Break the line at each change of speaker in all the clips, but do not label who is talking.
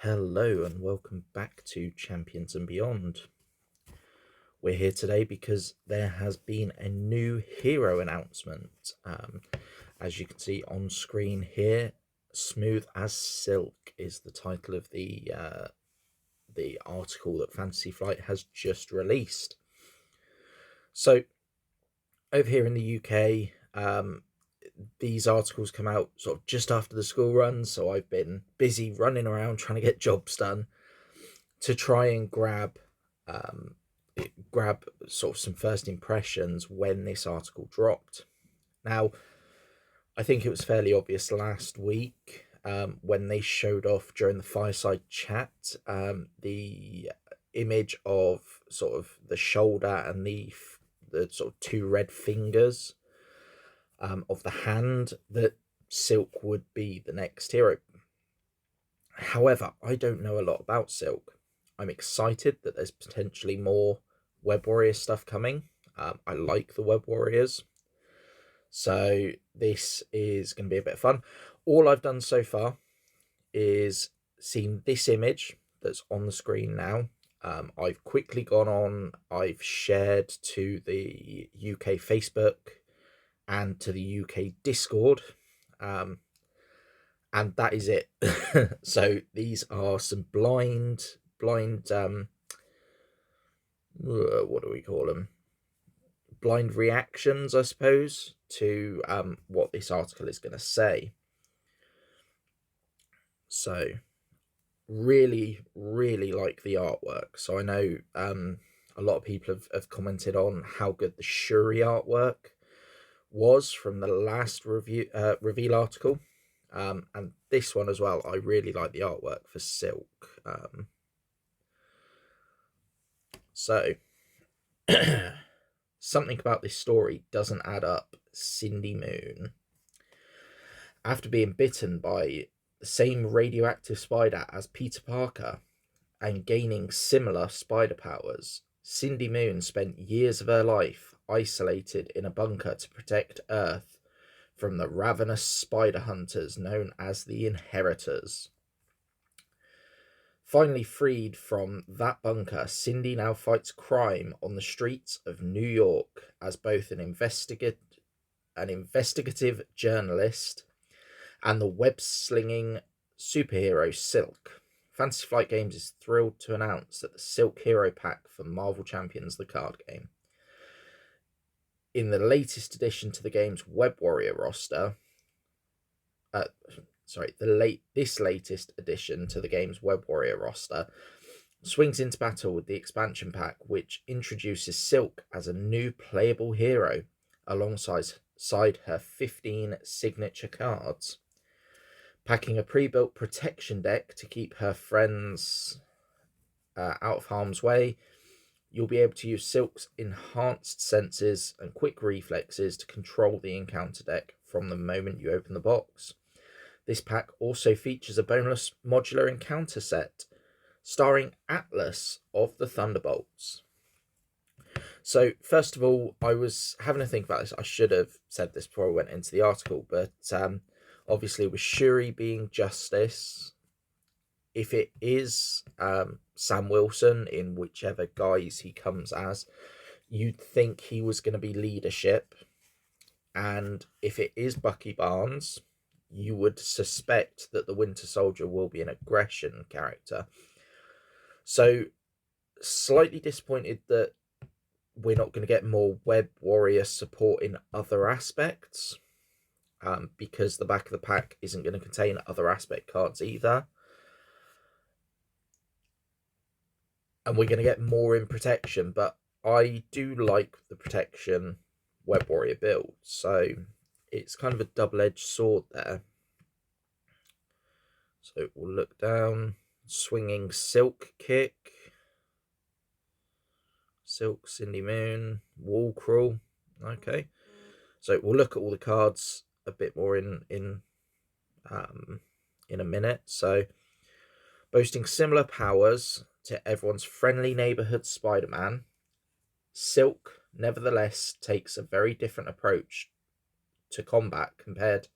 Hello and welcome back to Champions and Beyond. We're here today because there has been a new hero announcement. As you can see on screen here, "Smooth as Silk" is the title of the article that Fantasy Flight has just released. So over here in the UK, these articles come out sort of just after the school run, so I've been busy running around trying to get jobs done to try and um, grab sort of some first impressions when this article dropped. Now, I think it was fairly obvious last week when they showed off during the fireside chat the image of sort of the shoulder and the sort of two red fingers of the hand that Silk would be the next hero. However, I don't know a lot about Silk. I'm excited that there's potentially more Web Warrior stuff coming. I like the Web Warriors. So this is going to be a bit of fun. All I've done so far is seen this image that's on the screen now. I've quickly gone on, I've shared to the UK Facebook and to the UK Discord. And that is it. So these are some blind what do we call them, blind reactions, I suppose, to what this article is going to say. So really like the artwork. So I know a lot of people have commented on how good the Shuri artwork was from the last reveal article, and this one as well. I really like the artwork for Silk. So something about this story doesn't add up. Cindy Moon, after being bitten by the same radioactive spider as Peter Parker and gaining similar spider powers, Cindy Moon spent years of her life isolated in a bunker to protect Earth from the ravenous spider hunters known as the Inheritors. Finally freed from that bunker, Cindy now fights crime on the streets of New York as both an investigative journalist and the web-slinging superhero Silk. Fantasy Flight Games is thrilled to announce that the Silk Hero Pack for Marvel Champions, the card game, in the latest addition to the game's Web Warrior roster, this latest addition to the game's Web Warrior roster swings into battle with the expansion pack, which introduces Silk as a new playable hero alongside her 15 signature cards. Packing a pre-built protection deck to keep her friends out of harm's way, you'll be able to use Silk's enhanced senses and quick reflexes to control the encounter deck from the moment you open the box. This pack also features a bonus modular encounter set starring Atlas of the Thunderbolts. So, first of all, I was having a think about this. I should have said this before I went into the article, but obviously with Shuri being Justice, if it is Sam Wilson in whichever guise he comes as, you'd think he was going to be leadership. And if it is Bucky Barnes, you would suspect that the Winter Soldier will be an aggression character. So, slightly disappointed that we're not going to get more Web Warrior support in other aspects, because the back of the pack isn't going to contain other aspect cards either. And we're going to get more in protection, but I do like the protection Web Warrior build, so it's kind of a double-edged sword there. So we'll look down. Swinging Silk Kick, Silk, Cindy Moon, Wall Crawl. Okay, so we'll look at all the cards a bit more in a minute. So, boasting similar powers to everyone's friendly neighborhood Spider-Man, Silk nevertheless takes a very different approach to combat compared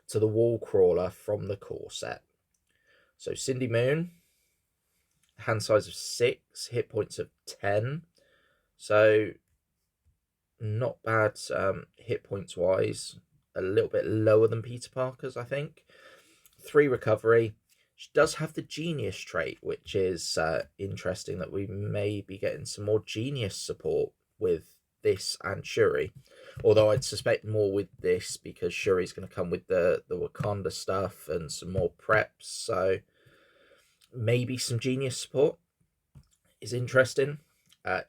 to the Wall Crawler from the core set. So Cindy Moon, hand size of 6, hit points of 10. So not bad hit points wise. A little bit lower than Peter Parker's, I think. 3 recovery. She does have the genius trait, which is interesting that we may be getting some more genius support with this and Shuri. Although I'd suspect more with this because Shuri's going to come with the Wakanda stuff and some more preps. So maybe some genius support is interesting.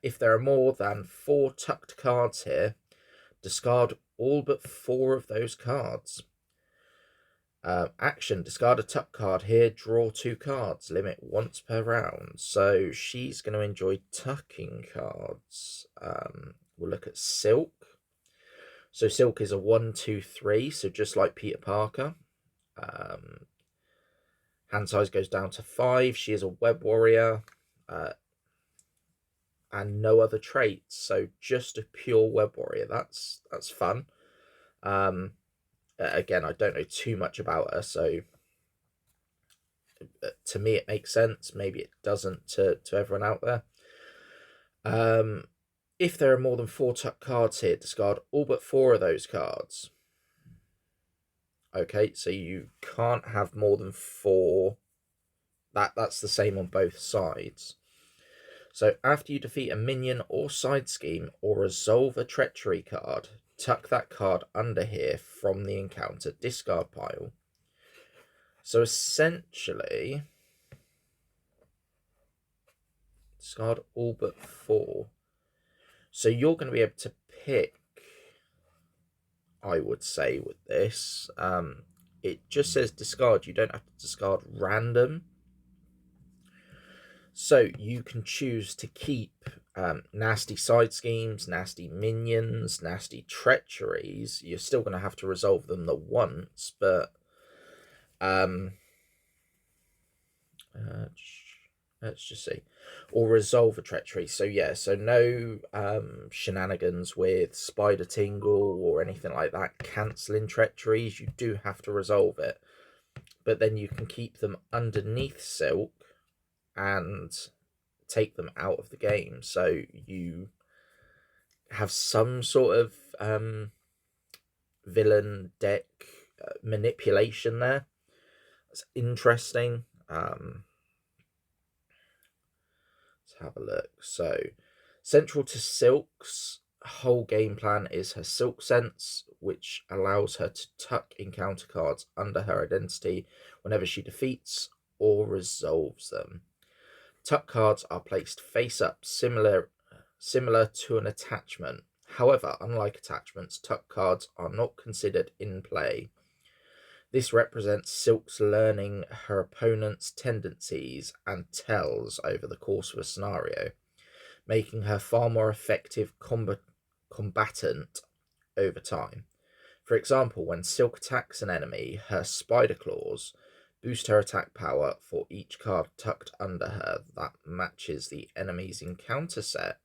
If there are more than 4 tucked cards here, discard all but 4 of those cards. Action, discard a tuck card here, draw 2 cards, limit once per round. So she's going to enjoy tucking cards. We'll look at Silk. So Silk is a 1/2/3, so just like Peter Parker. Hand size goes down to 5. She is a web warrior. And no other traits, so just a pure web warrior. That's fun. Again, I don't know too much about her, so to me it makes sense. Maybe it doesn't to everyone out there. If there are more than 4 tuck cards here, discard all but 4 of those cards. Okay, so you can't have more than 4. That's the same on both sides. So after you defeat a minion or side scheme or resolve a treachery card, tuck that card under here from the encounter discard pile. So essentially, discard all but 4. So you're going to be able to pick, I would say, with this. It just says discard. You don't have to discard random. So you can choose to keep nasty side schemes, nasty minions, nasty treacheries. You're still going to have to resolve them the once, but let's just see. Or resolve a treachery. So yeah, so no shenanigans with Spider Tingle or anything like that. Cancelling treacheries. You do have to resolve it. But then you can keep them underneath Silk and take them out of the game. So you have some sort of villain deck manipulation there. It's interesting. Let's have a look. So central to Silk's whole game plan is her Silk Sense, which allows her to tuck encounter cards under her identity whenever she defeats or resolves them. Tuck cards are placed face up, similar to an attachment. However, unlike attachments, tuck cards are not considered in play. This represents Silk's learning her opponent's tendencies and tells over the course of a scenario, making her far more effective combatant over time. For example, when Silk attacks an enemy, her Spider Claws boost her attack power for each card tucked under her that matches the enemy's encounter set.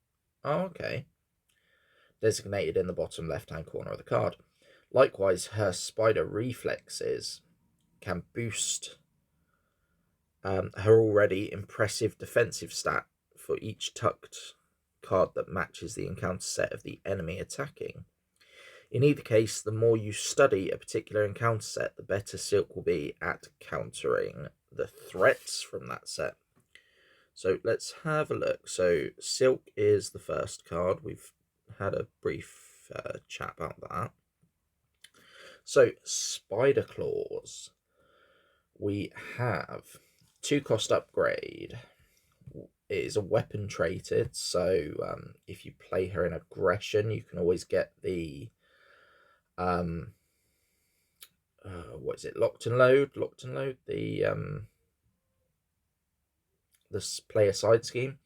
Oh, okay. Designated in the bottom left-hand corner of the card. Likewise, her Spider Reflexes can boost her already impressive defensive stat for each tucked card that matches the encounter set of the enemy attacking. In either case, the more you study a particular encounter set, the better Silk will be at countering the threats from that set. So let's have a look. So Silk is the first card. We've had a brief chat about that. So Spider Claws. We have 2 cost upgrade. It is a weapon traded, so if you play her in aggression, you can always get the what is it? Locked and load. The player side scheme.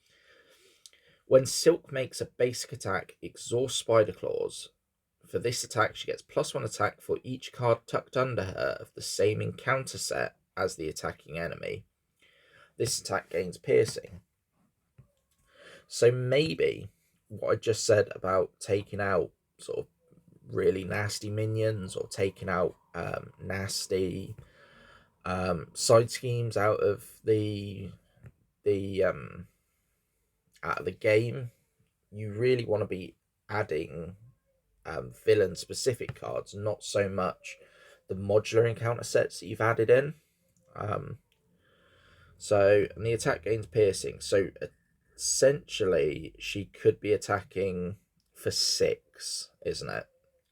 When Silk makes a basic attack, exhaust Spider Claws. For this attack, she gets +1 attack for each card tucked under her of the same encounter set as the attacking enemy. This attack gains piercing. So maybe what I just said about taking out sort of really nasty minions or taking out nasty Side schemes the out of the game. You really want to be adding villain specific cards, not so much the modular encounter sets that you've added in. And the attack gains piercing. So essentially, she could be attacking for 6, isn't it?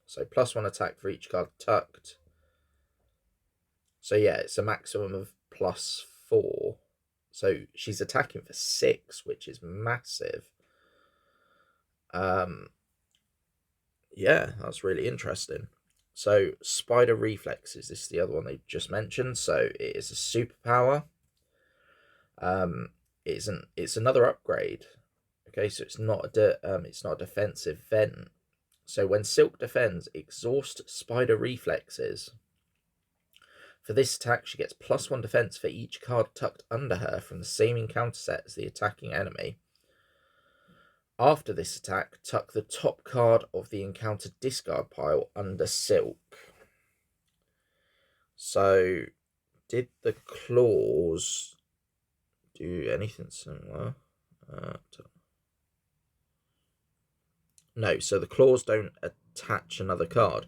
So +1 attack for each card tucked. So yeah, it's a maximum of +4. So she's attacking for 6, which is massive. Yeah, that's really interesting. So Spider Reflexes, this is the other one they just mentioned. So it is a superpower. It's another upgrade. Okay, so it's not a defensive vent. So when Silk defends, exhaust Spider Reflexes. For this attack, she gets +1 defense for each card tucked under her from the same encounter set as the attacking enemy. After this attack, tuck the top card of the encounter discard pile under Silk. So, did the claws do anything similar? No, so the claws don't attach another card.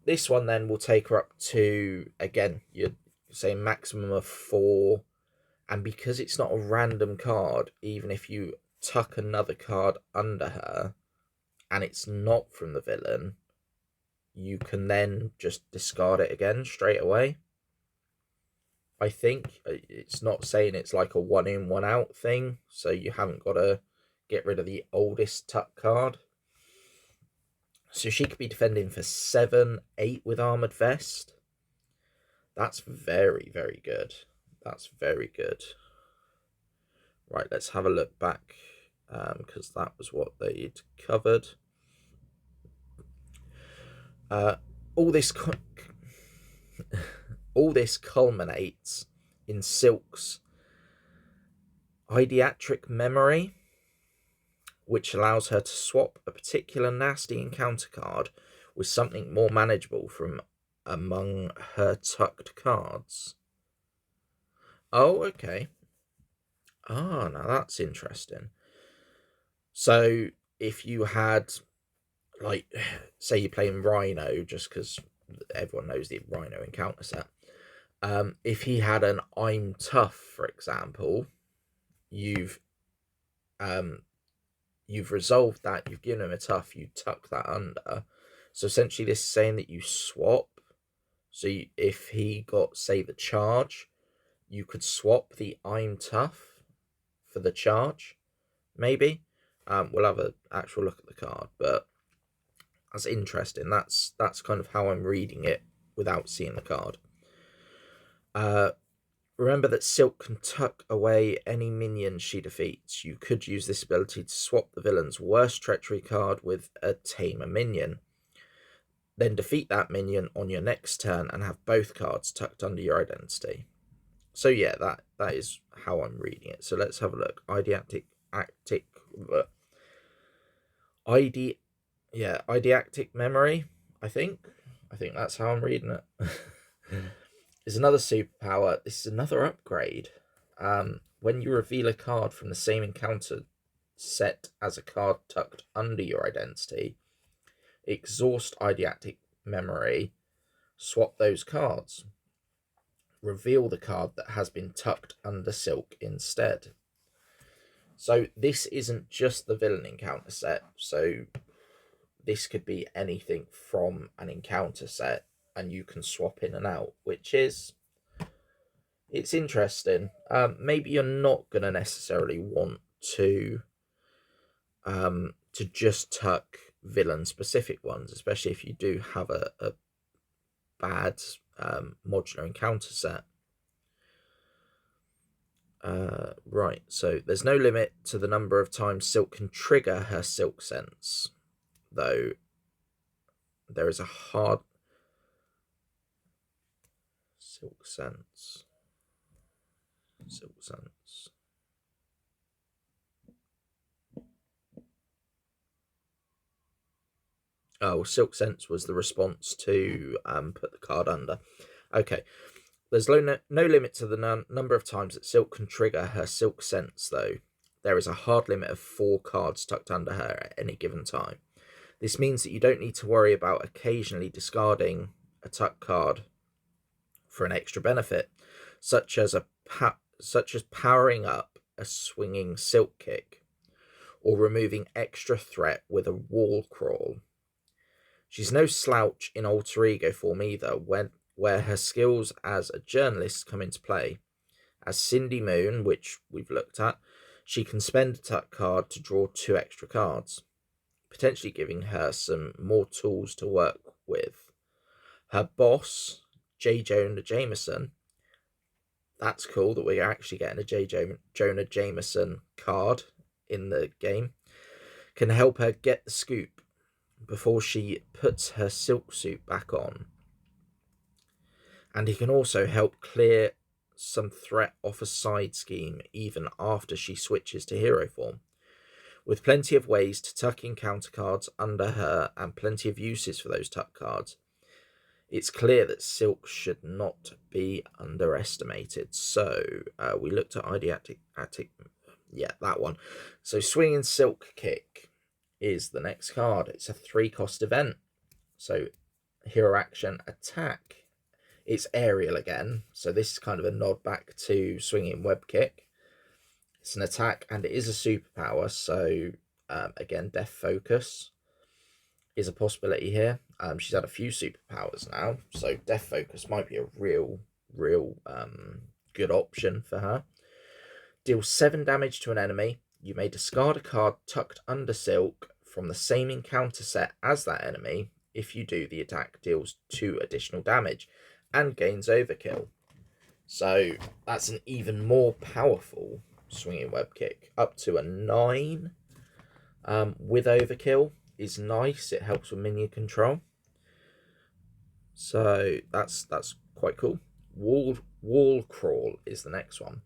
This one then will take her up to, again, you're saying maximum of 4. And because it's not a random card, even if you tuck another card under her and it's not from the villain, you can then just discard it again straight away. I think it's not saying it's like a 1 in, 1 out thing, so you haven't got to get rid of the oldest tuck card. So she could be defending for 7, 8 with Armored Vest. That's very, very good. That's very good. Right, let's have a look back, because that was what they'd covered. All this culminates in Silk's Eideatric Memory, which allows her to swap a particular nasty encounter card with something more manageable from among her tucked cards. Oh, okay. Ah, now that's interesting. So if you had, like, say you're playing Rhino, just because everyone knows the Rhino encounter set. If he had an I'm tough, for example, you've resolved that, you've given him a tough, you tuck that under. So essentially this is saying that you swap. So if he got, say, the charge, you could swap the I'm tough for the charge, maybe. We'll have an actual look at the card, but that's interesting. That's kind of how I'm reading it without seeing the card. Remember that Silk can tuck away any minions she defeats. You could use this ability to swap the villain's worst treachery card with a tamer minion. Then defeat that minion on your next turn and have both cards tucked under your identity. So yeah, that is how I'm reading it. So let's have a look. Eideatic Memory, I think that's how I'm reading it. Is another superpower. This is another upgrade. When you reveal a card from the same encounter set as a card tucked under your identity, exhaust Eideatic Memory, swap those cards. Reveal the card that has been tucked under Silk instead. So this isn't just the villain encounter set. So this could be anything from an encounter set, and you can swap in and out, which is, it's interesting. Maybe you're not going to necessarily want to just tuck villain specific ones, especially if you do have a bad modular encounter set. Right, so there's no limit to the number of times Silk can trigger her Silk Sense, though there is a hard Silk Sense. Oh, Silk Sense was the response to put the card under. Okay, There's no limit to the number of times that Silk can trigger her Silk Sense, though. There is a hard limit of 4 cards tucked under her at any given time. This means that you don't need to worry about occasionally discarding a tuck card for an extra benefit, such as powering up a swinging Silk Kick, or removing extra threat with a Wall Crawl. She's no slouch in alter ego form either, where her skills as a journalist come into play. As Cindy Moon, which we've looked at, she can spend a tuck card to draw 2 extra cards, potentially giving her some more tools to work with. Her boss, J. Jonah Jameson, that's cool that we're actually getting a J. Jonah Jameson card in the game, can help her get the scoop before she puts her silk suit back on. And he can also help clear some threat off a side scheme even after she switches to hero form. With plenty of ways to tuck in counter cards under her and plenty of uses for those tuck cards, it's clear that Silk should not be underestimated. So we looked at Ideatic, yeah, that one. So Swinging Silk Kick is the next card. It's a 3-cost event. So hero action, attack. It's aerial again, so this is kind of a nod back to Swinging Web Kick. It's an attack and it is a superpower, so again, Death Focus is a possibility here. She's had a few superpowers now, so Death Focus might be a real good option for her. Deal 7 damage to an enemy. You may discard a card tucked under Silk from the same encounter set as that enemy. If you do, the attack deals 2 additional damage and gains overkill. So that's an even more powerful Swinging Web Kick. Up to a 9 with overkill is nice. It helps with minion control. So that's quite cool. Wall Crawl is the next one.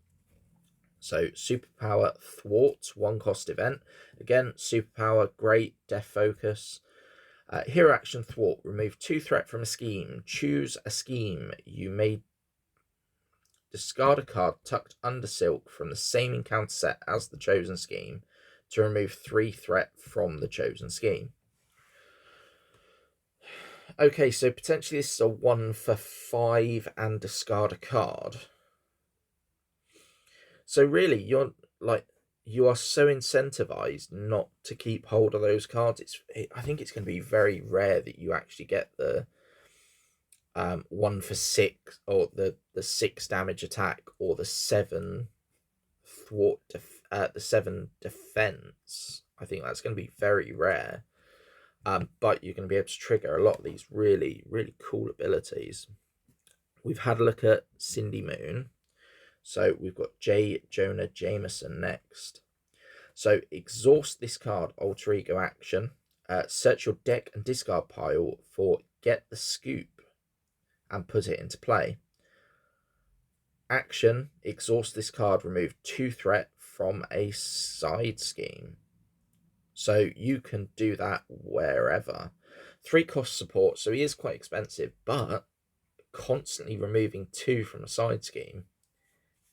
So superpower Thwart, 1-cost event. Again, superpower, great, Death Focus. Hero action Thwart. Remove 2 threat from a scheme. Choose a scheme. You may discard a card tucked under Silk from the same encounter set as the chosen scheme to remove 3 threat from the chosen scheme. Okay, so potentially this is a 1 for 5 and discard a card. So really, you are so incentivized not to keep hold of those cards. I think it's going to be very rare that you actually get the 1 for 6 or the 6 damage attack or the 7 thwart, the 7 defense. I think that's going to be very rare. But you're going to be able to trigger a lot of these really, really cool abilities. We've had a look at Cindy Moon. So we've got J. Jonah Jameson next. So exhaust this card, alter ego action. Search your deck and discard pile for Get the Scoop and put it into play. Action, exhaust this card, remove 2 threat from a side scheme. So you can do that wherever. 3-cost support, so he is quite expensive, but constantly removing 2 from a side scheme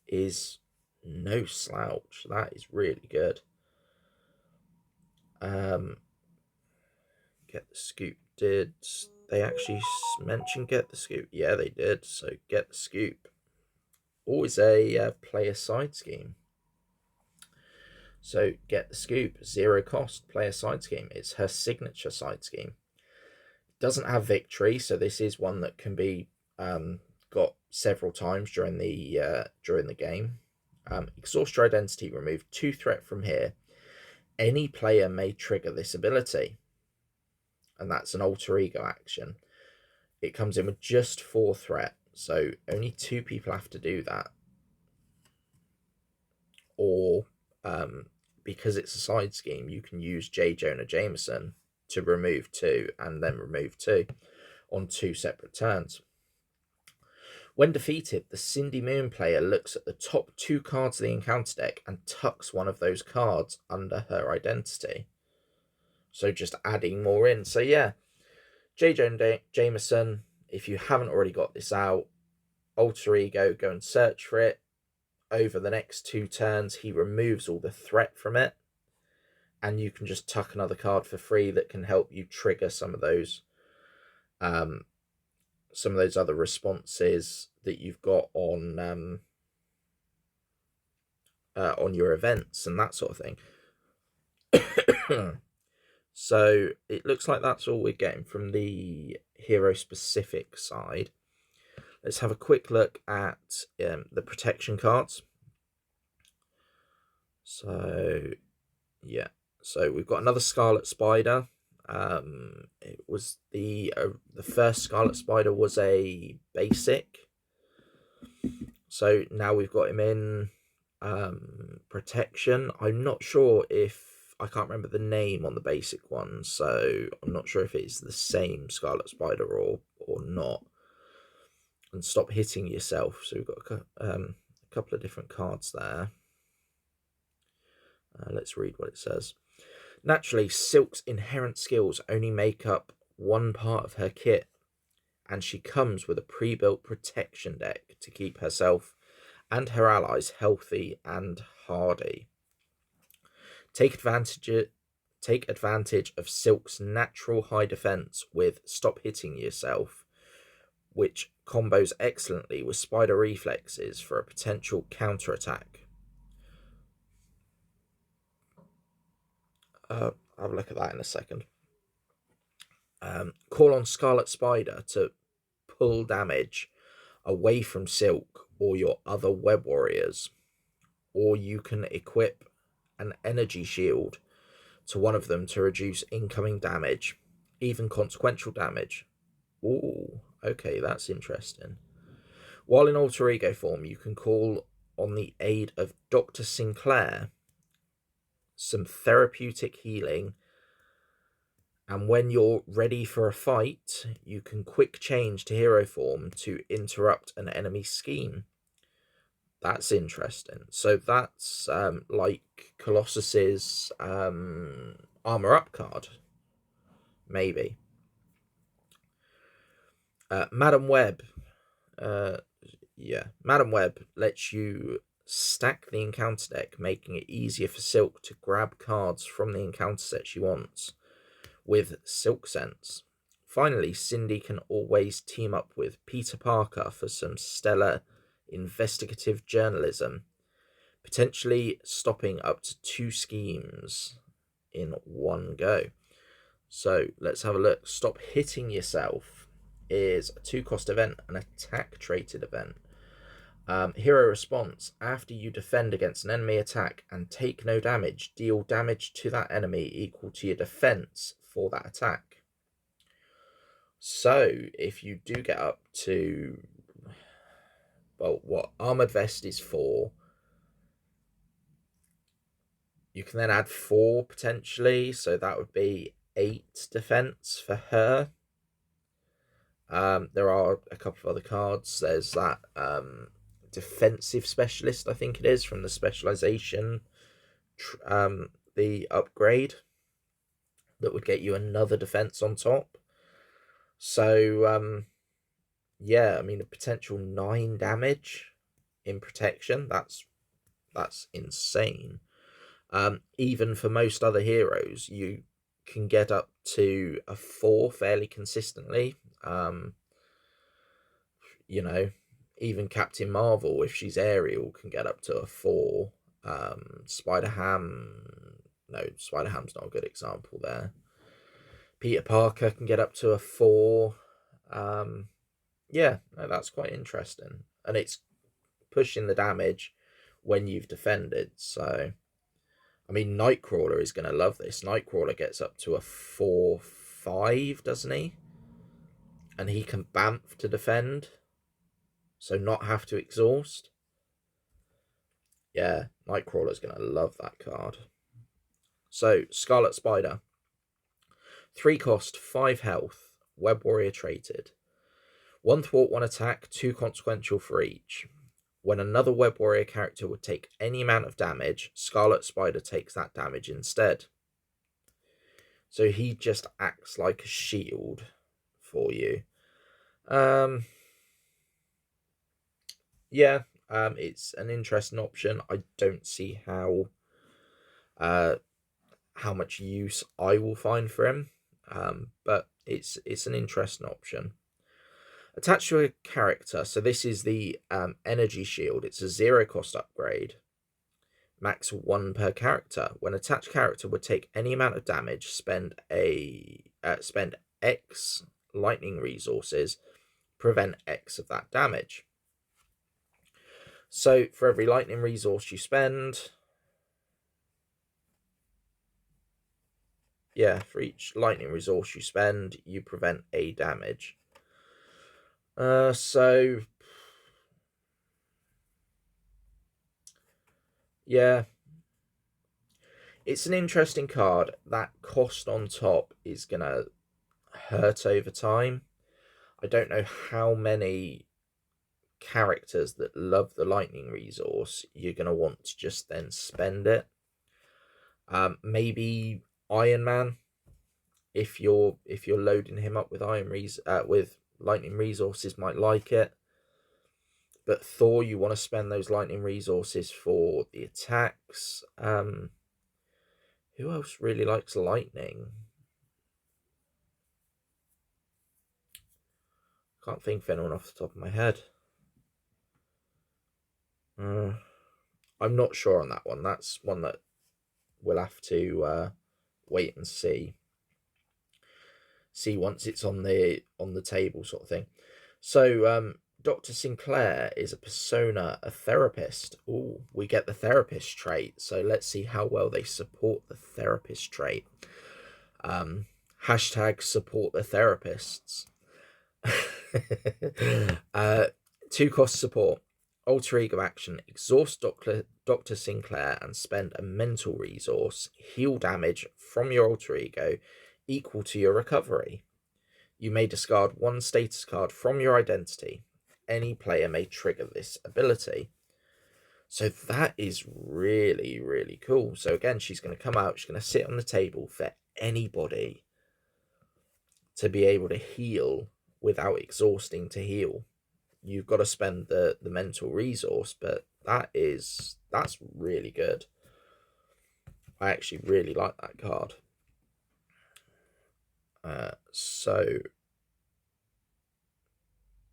is no slouch. That is really good. Get the Scoop. Did they actually mention Get the Scoop? Yeah, they did. So Get the Scoop. Always a player side scheme. So Get the Scoop, 0 cost, player side scheme. It's her signature side scheme. Doesn't have victory, so this is one that can be got several times during the game. Exhaust your identity, remove 2 threat from here. Any player may trigger this ability, and that's an alter ego action. It comes in with just 4 threat, so only 2 people have to do that. Or because it's a side scheme, you can use J. Jonah Jameson to remove 2 and then remove 2 on 2 separate turns. When defeated, the Cindy Moon player looks at the top 2 cards of the encounter deck and tucks one of those cards under her identity. So just adding more in. So yeah, J. Jonah Jameson, if you haven't already got this out, Alter Ego, go and search for it. Over the next 2 turns, he removes all the threat from it, and you can just tuck another card for free that can help you trigger some of those other responses that you've got on your events and that sort of thing. So it looks like that's all we're getting from the hero specific side. Let's have a quick look at the protection cards. So yeah, so we've got another Scarlet Spider. It was the first Scarlet Spider was a basic, so now we've got him in protection. I'm not sure if I can't remember the name on the basic one, so I'm not sure if it's the same Scarlet Spider or not. And stop hitting yourself. So we've got a couple of different cards there. Let's read what it says. Naturally, Silk's inherent skills only make up one part of her kit, and she comes with a pre-built protection deck to keep herself and her allies healthy and hardy. Take advantage of Silk's natural high defense with Stop Hitting Yourself, which combos excellently with Spider Reflexes for a potential counterattack. I'll have a look at that in a second. Call on Scarlet Spider to pull damage away from Silk or your other web warriors, or you can equip an energy shield to one of them to reduce incoming damage, even consequential damage. Ooh, okay, that's interesting. While in Alter Ego form, you can call on the aid of Dr. Sinclair, some therapeutic healing, and when you're ready for a fight, you can quick change to hero form to interrupt an enemy scheme. That's interesting. So that's like Colossus's Armor Up card, maybe. Madam Web. Madam Web lets you stack the encounter deck, making it easier for Silk to grab cards from the encounter set she wants with Silk Sense. Finally, Cindy can always team up with Peter Parker for some stellar investigative journalism, potentially stopping up to 2 schemes in one go. So let's have a look. Stop Hitting Yourself is a 2-cost event, an attack traded event. Hero response: after you defend against an enemy attack and take no damage, deal damage to that enemy equal to your defense for that attack. So if you do get up to, well, what Armored Vest is for, you can then add 4 potentially, so that would be 8 defense for her. There are a couple of other cards. There's that defensive specialist, I think it is, from the specialization, the upgrade, that would get you another defense on top. So yeah, I mean, a potential 9 damage in protection, that's insane. Even for most other heroes, you can get up to a 4 fairly consistently. You know, even Captain Marvel, if she's aerial, can get up to a 4. Spider-Ham, no, Spider-Ham's not a good example there. Peter Parker can get up to a 4. Yeah, no, that's quite interesting. And it's pushing the damage when you've defended. So, I mean, Nightcrawler is going to love this. Nightcrawler gets up to a 4/5, doesn't he? And he can bamf to defend, so not have to exhaust. Yeah, Nightcrawler's going to love that card. So, Scarlet Spider. 3 cost, 5 health, Web Warrior traded. 1 thwart, 1 attack, 2 consequential for each. When another Web Warrior character would take any amount of damage, Scarlet Spider takes that damage instead. So he just acts like a shield for you. Yeah, it's an interesting option. I don't see uh, how much use I will find for him, but it's an interesting option. Attached to a character, so this is the energy shield. It's a 0 cost upgrade, max 1 per character. When attached character would take any amount of damage, spend X lightning resources, prevent X of that damage. So for every lightning resource you spend, for each lightning resource you spend, you prevent A damage. So yeah, it's an interesting card. That cost on top is gonna hurt over time. I don't know how many characters that love the lightning resource you're gonna want to just then spend it. Maybe Iron Man, if you're loading him up with with lightning resources, might like it. But Thor, you want to spend those lightning resources for the attacks. Who else really likes lightning? Can't think of anyone off the top of my head. I'm not sure on that one. That's one that we'll have to wait and see once it's on the table, sort of thing. So Dr. Sinclair is a persona, a therapist. Oh, we get the therapist trait. So let's see how well they support the therapist trait. Hashtag support the therapists. 2 cost support. Alter ego action. Exhaust Dr. Sinclair and spend a mental resource. Heal damage from your alter ego equal to your recovery. You may discard 1 status card from your identity. Any player may trigger this ability. So that is really, really cool. So again, she's going to come out. She's going to sit on the table for anybody to be able to heal without exhausting to heal. You've got to spend the mental resource, but that's really good. I actually really like that card. So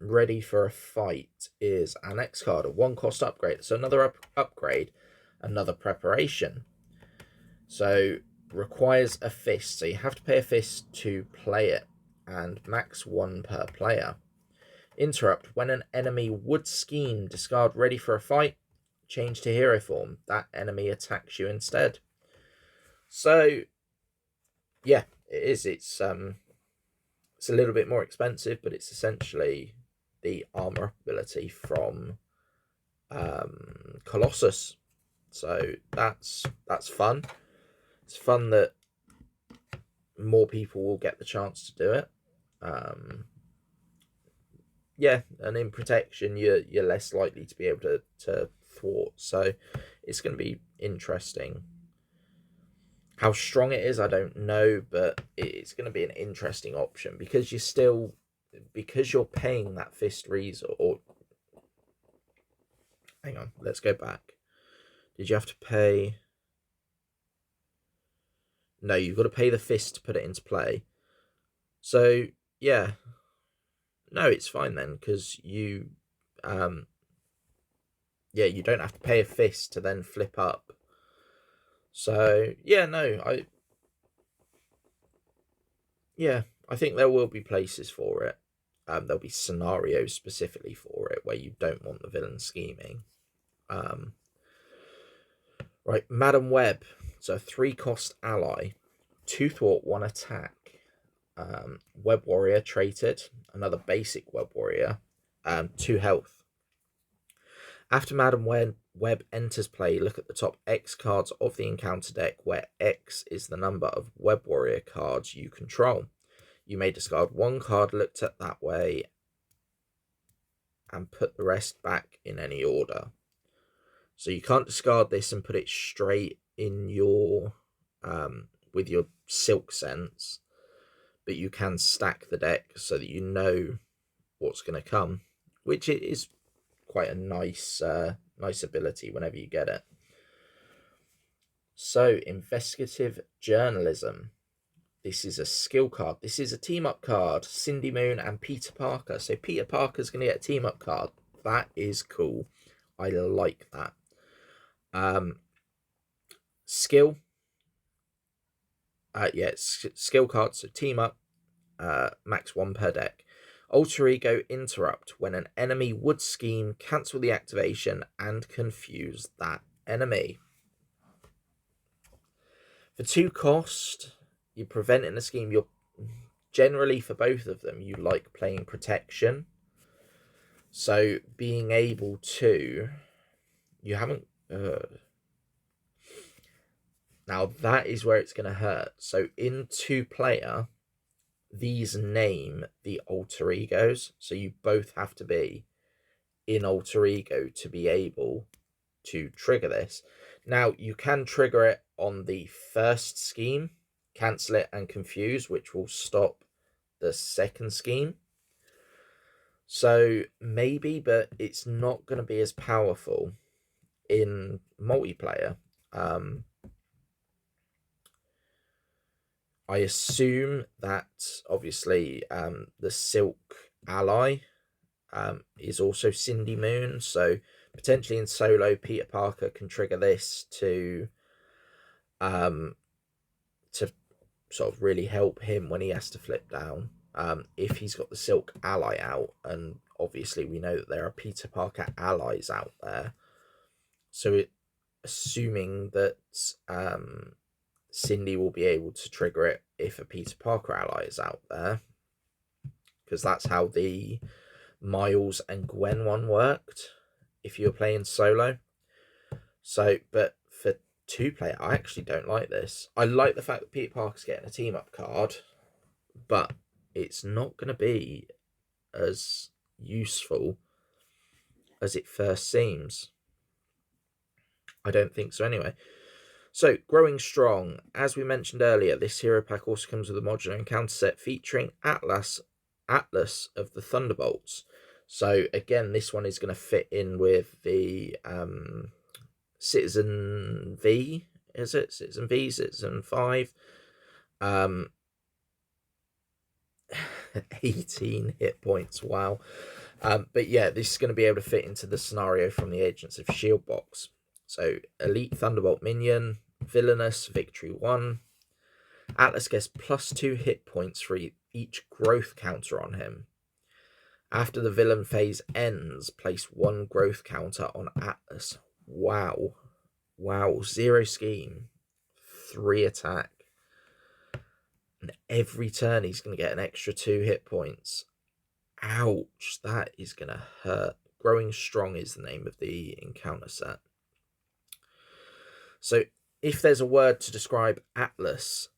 Ready for a Fight is our next card, a 1 cost upgrade. So another upgrade, another preparation. So requires a fist. So you have to pay a fist to play it, and max 1 per player. Interrupt. When an enemy would scheme, discard Ready for a Fight, change to hero form. That enemy attacks you instead. So yeah, it is. It's a little bit more expensive, but it's essentially the armor up ability from Colossus. So that's fun. It's fun that more people will get the chance to do it. And in protection, you're less likely to be able to thwart. So it's going to be interesting. How strong it is, I don't know, but it's going to be an interesting option because you're paying that fist resource. Or hang on, let's go back. Did you have to pay? No, you've got to pay the fist to put it into play. So yeah, no, it's fine then because you don't have to pay a fist to then flip up. So yeah, no, I think there will be places for it. There'll be scenarios specifically for it where you don't want the villain scheming. Right, Madam Web. So a 3 cost ally, 2 thwart, 1 attack. Web Warrior traded, another basic Web Warrior, 2 health. After Madam Web enters play, look at the top X cards of the encounter deck, where X is the number of Web Warrior cards you control. You may discard 1 card looked at that way and put the rest back in any order. So you can't discard this and put it straight in your with your Silk Sense, but you can stack the deck so that you know what's going to come, which is quite a nice nice ability whenever you get it. So, investigative journalism. This is a skill card. This is a team-up card. Cindy Moon and Peter Parker. So Peter Parker's going to get a team-up card. That is cool. I like that. Skill. Skill cards. So team-up. Max 1 per deck. Alter Ego Interrupt. When an enemy would scheme, cancel the activation and confuse that enemy. For 2 cost, you're preventing a scheme. You're generally, for both of them, you like playing protection. So being able to, you haven't, now that is where it's going to hurt. So in 2-player, these name the alter egos. So you both have to be in alter ego to be able to trigger this. Now you can trigger it on the first scheme, cancel it and confuse, which will stop the second scheme. So maybe, but it's not going to be as powerful in multiplayer. I assume that obviously the Silk ally is also Cindy Moon, so potentially in solo, Peter Parker can trigger this to sort of really help him when he has to flip down. If he's got the Silk ally out, and obviously we know that there are Peter Parker allies out there, so assuming that Cindy will be able to trigger it if a Peter Parker ally is out there, because that's how the Miles and Gwen one worked if you were playing solo. So, but for 2-player, I actually don't like this. I like the fact that Peter Parker's getting a team-up card, but it's not going to be as useful as it first seems. I don't think so anyway. So, Growing Strong. As we mentioned earlier, this hero pack also comes with a modular encounter set featuring Atlas of the Thunderbolts. So, again, this one is going to fit in with the Citizen V, is it? Citizen V, Citizen 5. 18 hit points, wow. But yeah, this is going to be able to fit into the scenario from the Agents of S.H.I.E.L.D. box. So, Elite Thunderbolt Minion, Villainous, Victory 1. Atlas gets +2 hit points for each growth counter on him. After the villain phase ends, place 1 growth counter on Atlas. Wow. Wow. 0 scheme. 3 attack. And every turn he's going to get an extra 2 hit points. Ouch. That is going to hurt. Growing Strong is the name of the encounter set. So if there's a word to describe Atlas,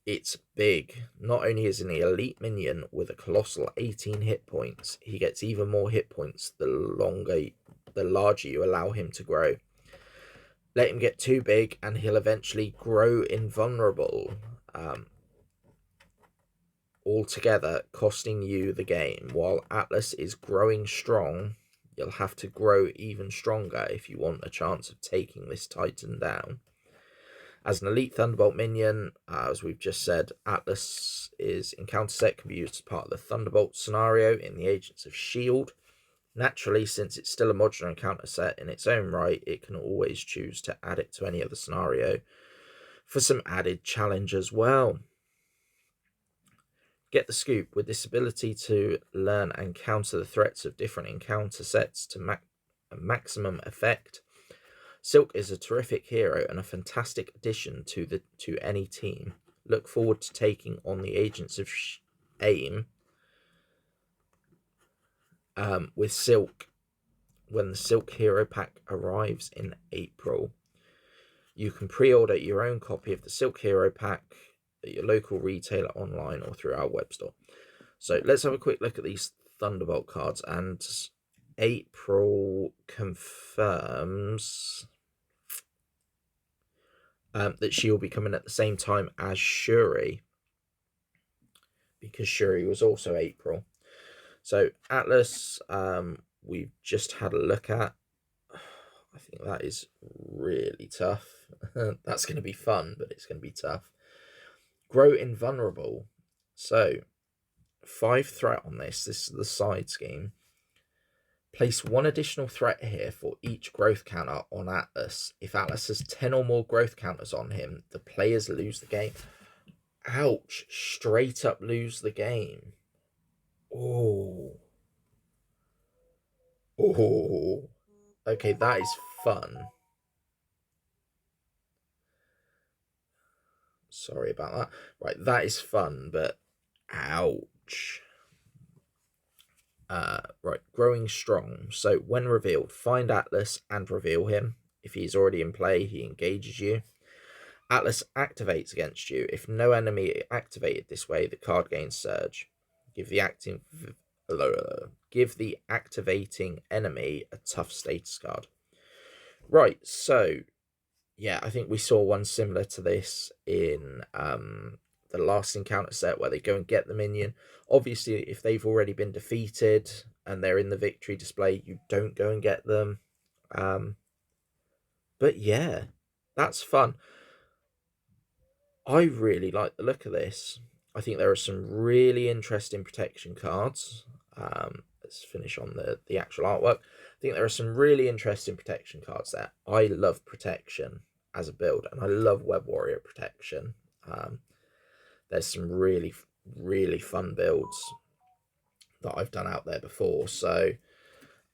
it's big. Not only is he an elite minion with a colossal 18 hit points, he gets even more hit points the larger you allow him to grow. Let him get too big and he'll eventually grow invulnerable, altogether costing you the game. While Atlas is growing strong, you'll have to grow even stronger if you want a chance of taking this Titan down. As an Elite Thunderbolt minion, as we've just said, Atlas is encounter set, can be used as part of the Thunderbolt scenario in the Agents of S.H.I.E.L.D. Naturally, since it's still a modular encounter set in its own right, it can always choose to add it to any other scenario for some added challenge as well. Get the scoop. With this ability to learn and counter the threats of different encounter sets to maximum effect, Silk is a terrific hero and a fantastic addition to any team. Look forward to taking on the Agents of AIM with Silk when the Silk Hero Pack arrives in April. You can pre-order your own copy of the Silk Hero Pack at your local retailer, online, or through our web store. So let's have a quick look at these Thunderbolt cards. And April confirms that she will be coming at the same time as Shuri, because Shuri was also April. So Atlas we've just had a look at. I think that is really tough. That's going to be fun, but it's going to be tough. Grow invulnerable. So 5 threat on this. This is the side scheme. Place 1 additional threat here for each growth counter on Atlas. If Atlas has 10 or more growth counters on him, the players lose the game. Ouch. Straight up lose the game. Oh. Oh. Okay, that is fun. Sorry about that. Right, that is fun, but ouch. Right, growing strong. So when revealed, find Atlas and reveal him. If he's already in play, he engages you. Atlas activates against you. If no enemy activated this way, the card gains surge. Give the activating enemy a tough status card. Right, so yeah, I think we saw one similar to this in the last encounter set where they go and get the minion. Obviously, if they've already been defeated and they're in the victory display, you don't go and get them. But yeah, that's fun. I really like the look of this. I think there are some really interesting protection cards. Let's finish on the actual artwork. I think there are some really interesting protection cards there. I love protection as a build, and I love Web Warrior protection. There's some really, really fun builds that I've done out there before. So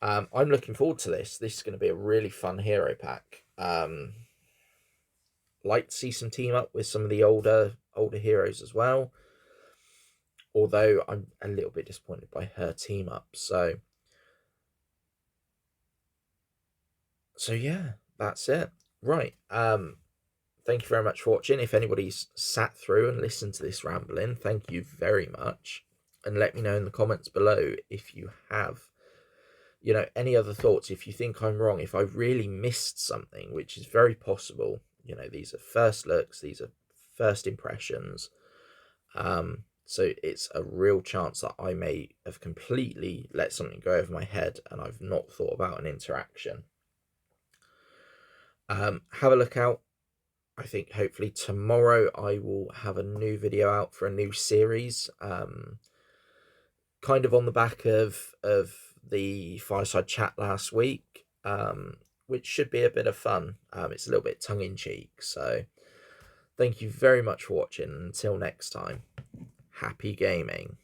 I'm looking forward to this. This is going to be a really fun hero pack. Like to see some team up with some of the older heroes as well. Although I'm a little bit disappointed by her team up. So yeah, that's it. Right. Thank you very much for watching. If anybody's sat through and listened to this rambling, thank you very much. And let me know in the comments below if you have, you know, any other thoughts. If you think I'm wrong, if I really missed something, which is very possible. You know, these are first looks, these are first impressions. So it's a real chance that I may have completely let something go over my head and I've not thought about an interaction. Have a look out. I think hopefully tomorrow I will have a new video out for a new series. Kind of on the back of the fireside chat last week, which should be a bit of fun. It's a little bit tongue-in-cheek. So thank you very much for watching. Until next time, happy gaming.